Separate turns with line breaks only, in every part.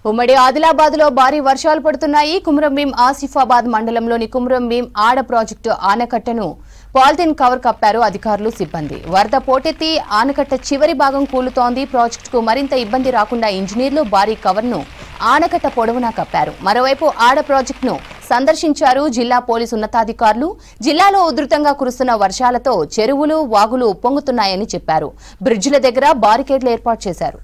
ఉమ్మడి ఆదిలాబాద్ లో భారీ వర్షాలు పడుతున్నాయి. కుమ్రంభీం ఆసిఫాబాద్ మండలంలోని కుమ్రంభీం ఆడ ప్రాజెక్టు ఆనకట్టను పాలిథిన్ కవర్ కప్పారు అధికారులు, సిబ్బంది. వరద పోటెత్తి ఆనకట్ట చివరి భాగం కూలుతోంది. ప్రాజెక్టుకు మరింత ఇబ్బంది రాకుండా ఇంజనీర్లు భారీ కవర్ను ఆనకట్ట పొడవునా కప్పారు. మరోవైపు ఆడ ప్రాజెక్టును సందర్శించారు జిల్లా పోలీసు ఉన్నతాధికారులు. జిల్లాలో ఉధృతంగా కురుస్తున్న వర్షాలతో చెరువులు, వాగులు ఉప్పొంగుతున్నాయని చెప్పారు. బ్రిడ్జిల దగ్గర బారికేడ్లు ఏర్పాటు చేశారు.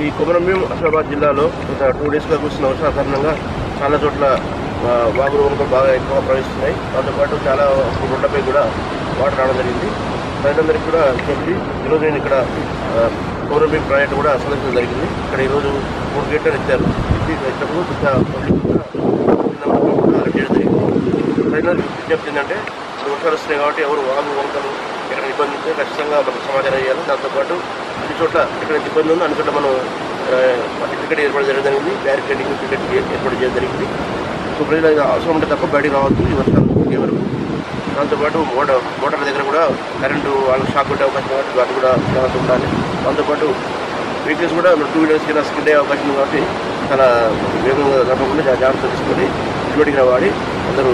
ఈ కుమ్రంభీం ఆసిఫాబాద్ జిల్లాలో గత 2 డేస్గా కురిసిన వర్షాల కారణంగా చాలా చోట్ల వాగులు వంకలు బాగా ఎక్కువగా ప్రవహిస్తున్నాయి. దాంతోపాటు చాలా రోడ్లపై కూడా వాటర్ రావడం జరిగింది. ప్రజలందరికీ కూడా చెప్పి ఈరోజు నేను ఇక్కడ కుమ్రంభీం ప్రాజెక్టు కూడా సందర్శించడం జరిగింది. ఇక్కడ ఈరోజు 3 గేట్లు ఎత్తారు. ఎత్తప్పుడు పబ్లిక్ కూడా అలర్ట్ చేయడం జరిగింది. ప్రజలందరికీ విజ్ఞప్తి ఏంటంటే వర్షాలు వస్తున్నాయి కాబట్టి ఎవరు వాగు వంకలు ఎక్కడ ఇబ్బంది ఉంటే ఖచ్చితంగా మనకు సమాచారం చేయాలి. దాంతోపాటు అన్ని చోట్ల ఎక్కడైతే ఇబ్బంది ఉందో అన్ని చోట్ల మనం టికెట్ ఏర్పాటు చేయడం జరిగింది. బ్యారికేడింగ్ టికెట్ ఏర్పాటు చేయడం జరిగింది. సో ప్రజలు అవసరం ఉంటే తప్ప బయటికి రావద్దు ఈ వర్షాలు వరకు. దాంతోపాటు మోటార్ల దగ్గర కూడా కరెంటు వాళ్ళకి షాక్ కొట్టే అవకాశం కాబట్టి వాటి కూడా జాగ్రత్త ఉండాలి. దాంతోపాటు వెహికల్స్ కూడా 2 వీలర్స్ కింద స్కిడ్ అయ్యే అవకాశం ఉంది కాబట్టి చాలా వేగంగా నడపకుండా జాగ్రత్త తీసుకొని హెల్మెట్ వాడి అందరూ